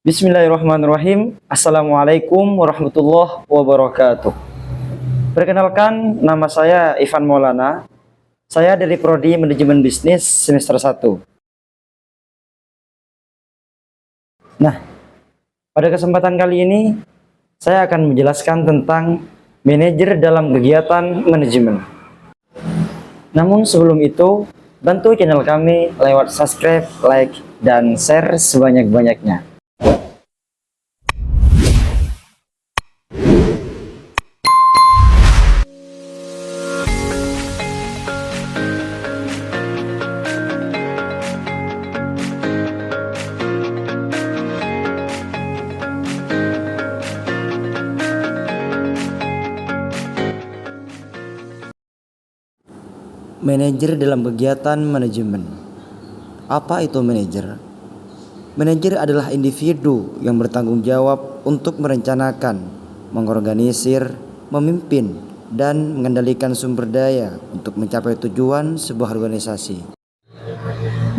Bismillahirrahmanirrahim. Assalamualaikum warahmatullahi wabarakatuh. Perkenalkan, nama saya Ivan Maulana. Saya dari Prodi Manajemen Bisnis semester 1. Nah, pada kesempatan kali ini saya akan menjelaskan tentang manajer dalam kegiatan manajemen. Namun sebelum itu, bantu channel kami lewat subscribe, like, dan share sebanyak-banyaknya. Manajer dalam kegiatan manajemen. Apa itu manajer? Manajer adalah individu yang bertanggung jawab untuk merencanakan, mengorganisir, memimpin, dan mengendalikan sumber daya untuk mencapai tujuan sebuah organisasi.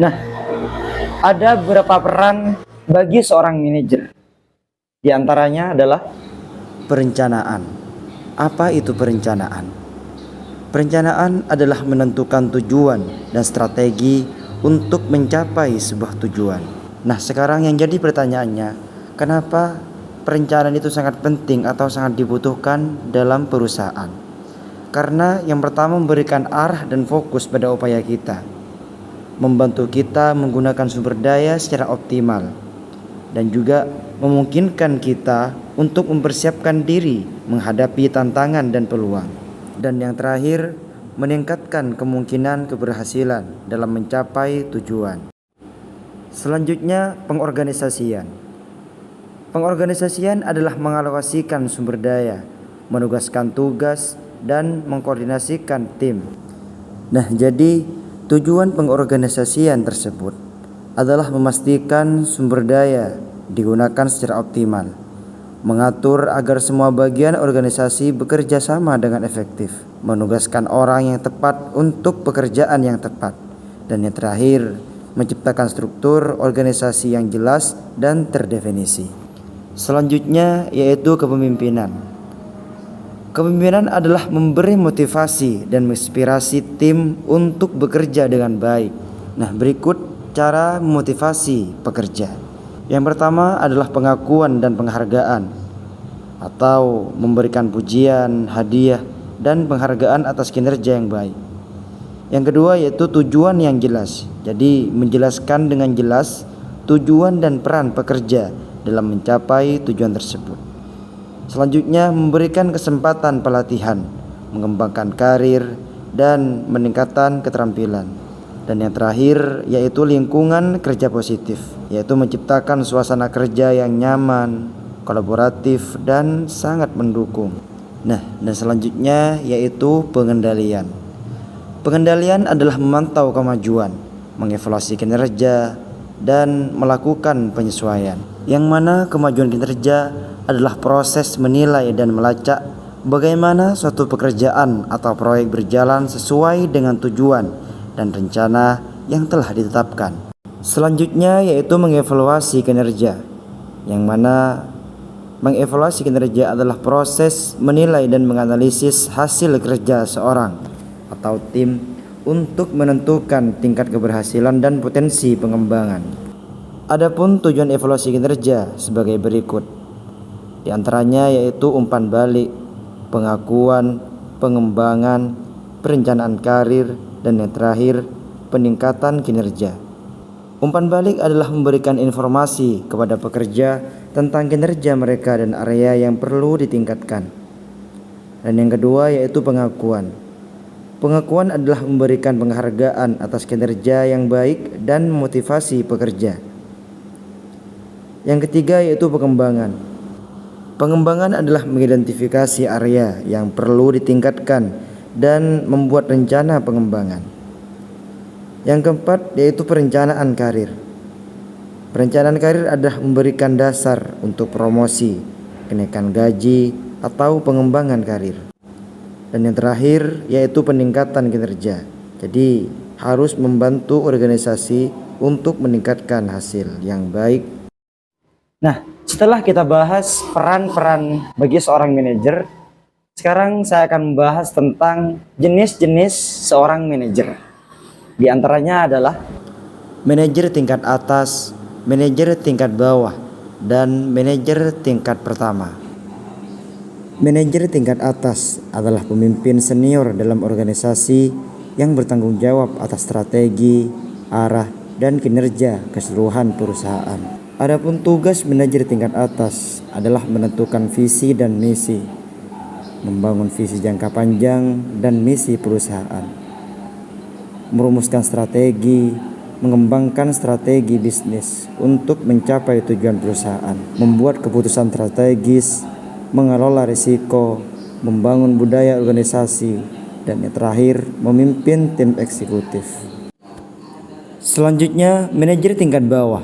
Nah, ada beberapa peran bagi seorang manajer. Di antaranya adalah perencanaan. Apa itu perencanaan? Perencanaan adalah menentukan tujuan dan strategi untuk mencapai sebuah tujuan. Nah, sekarang yang jadi pertanyaannya, kenapa perencanaan itu sangat penting atau sangat dibutuhkan dalam perusahaan? Karena yang pertama memberikan arah dan fokus pada upaya kita, membantu kita menggunakan sumber daya secara optimal, dan juga memungkinkan kita untuk mempersiapkan diri menghadapi tantangan dan peluang. Dan yang terakhir, meningkatkan kemungkinan keberhasilan dalam mencapai tujuan. Selanjutnya, pengorganisasian. Pengorganisasian adalah mengalokasikan sumber daya, menugaskan tugas, dan mengkoordinasikan tim. Nah, jadi tujuan pengorganisasian tersebut adalah memastikan sumber daya digunakan secara optimal, mengatur agar semua bagian organisasi bekerja sama dengan efektif, menugaskan orang yang tepat untuk pekerjaan yang tepat, dan yang terakhir, menciptakan struktur organisasi yang jelas dan terdefinisi. Selanjutnya yaitu kepemimpinan. Kepemimpinan adalah memberi motivasi dan menginspirasi tim untuk bekerja dengan baik. Nah, berikut cara memotivasi pekerja. Yang pertama adalah pengakuan dan penghargaan, atau memberikan pujian, hadiah, dan penghargaan atas kinerja yang baik. Yang kedua yaitu tujuan yang jelas. Jadi menjelaskan dengan jelas tujuan dan peran pekerja dalam mencapai tujuan tersebut. Selanjutnya memberikan kesempatan pelatihan, mengembangkan karir, dan meningkatkan keterampilan. Dan yang terakhir yaitu lingkungan kerja positif, yaitu menciptakan suasana kerja yang nyaman, kolaboratif, dan sangat mendukung. Nah, dan selanjutnya yaitu pengendalian. Pengendalian adalah memantau kemajuan, mengevaluasi kinerja, dan melakukan penyesuaian. Yang mana kemajuan kinerja adalah proses menilai dan melacak bagaimana suatu pekerjaan atau proyek berjalan sesuai dengan tujuan dan rencana yang telah ditetapkan. Selanjutnya yaitu mengevaluasi kinerja, yang mana mengevaluasi kinerja adalah proses menilai dan menganalisis hasil kerja seorang atau tim untuk menentukan tingkat keberhasilan dan potensi pengembangan. Adapun tujuan evaluasi kinerja sebagai berikut. Di antaranya yaitu umpan balik, pengakuan, pengembangan, perencanaan karir, dan yang terakhir, peningkatan kinerja. Umpan balik adalah memberikan informasi kepada pekerja tentang kinerja mereka dan area yang perlu ditingkatkan. Dan yang kedua yaitu pengakuan. Pengakuan adalah memberikan penghargaan atas kinerja yang baik dan memotivasi pekerja. Yang ketiga yaitu pengembangan. Pengembangan adalah mengidentifikasi area yang perlu ditingkatkan dan membuat rencana pengembangan. Yang keempat yaitu perencanaan karir. Perencanaan karir adalah memberikan dasar untuk promosi, kenaikan gaji, atau pengembangan karir. Dan yang terakhir yaitu peningkatan kinerja. Jadi harus membantu organisasi untuk meningkatkan hasil yang baik. Nah, setelah kita bahas peran-peran bagi seorang manajer, sekarang saya akan membahas tentang jenis-jenis seorang manajer. Di antaranya adalah manajer tingkat atas, manajer tingkat bawah, dan manajer tingkat pertama. Manajer tingkat atas adalah pemimpin senior dalam organisasi yang bertanggung jawab atas strategi, arah, dan kinerja keseluruhan perusahaan. Adapun tugas manajer tingkat atas adalah menentukan visi dan misi, membangun visi jangka panjang dan misi perusahaan, merumuskan strategi, mengembangkan strategi bisnis untuk mencapai tujuan perusahaan, membuat keputusan strategis, mengelola risiko, membangun budaya organisasi, dan yang terakhir, memimpin tim eksekutif. Selanjutnya, manajer tingkat bawah.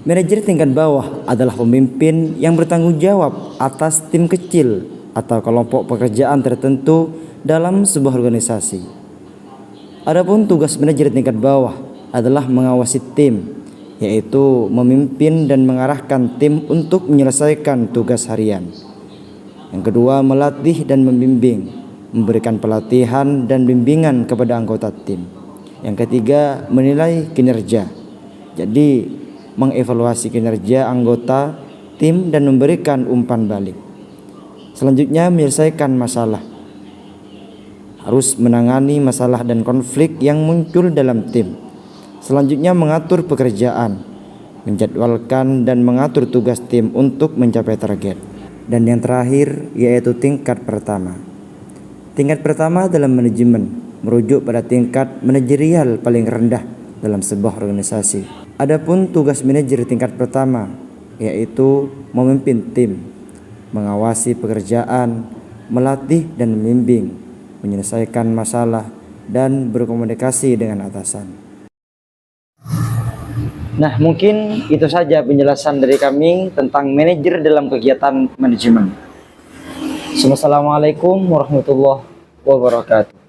Manajer tingkat bawah adalah pemimpin yang bertanggung jawab atas tim kecil atau kelompok pekerjaan tertentu dalam sebuah organisasi. Adapun tugas manajer tingkat bawah adalah mengawasi tim, yaitu memimpin dan mengarahkan tim untuk menyelesaikan tugas harian. Yang kedua, melatih dan membimbing, memberikan pelatihan dan bimbingan kepada anggota tim. Yang ketiga, menilai kinerja. Jadi, mengevaluasi kinerja anggota tim dan memberikan umpan balik. Selanjutnya, menyelesaikan masalah. Harus menangani masalah dan konflik yang muncul dalam tim. Selanjutnya, mengatur pekerjaan, menjadwalkan dan mengatur tugas tim untuk mencapai target. Dan yang terakhir yaitu tingkat pertama. Tingkat pertama dalam manajemen merujuk pada tingkat manajerial paling rendah dalam sebuah organisasi. Adapun tugas manajer tingkat pertama yaitu memimpin tim, mengawasi pekerjaan, melatih dan membimbing, menyelesaikan masalah, dan berkomunikasi dengan atasan. Nah, mungkin itu saja penjelasan dari kami tentang manajer dalam kegiatan manajemen. Wassalamualaikum warahmatullahi wabarakatuh.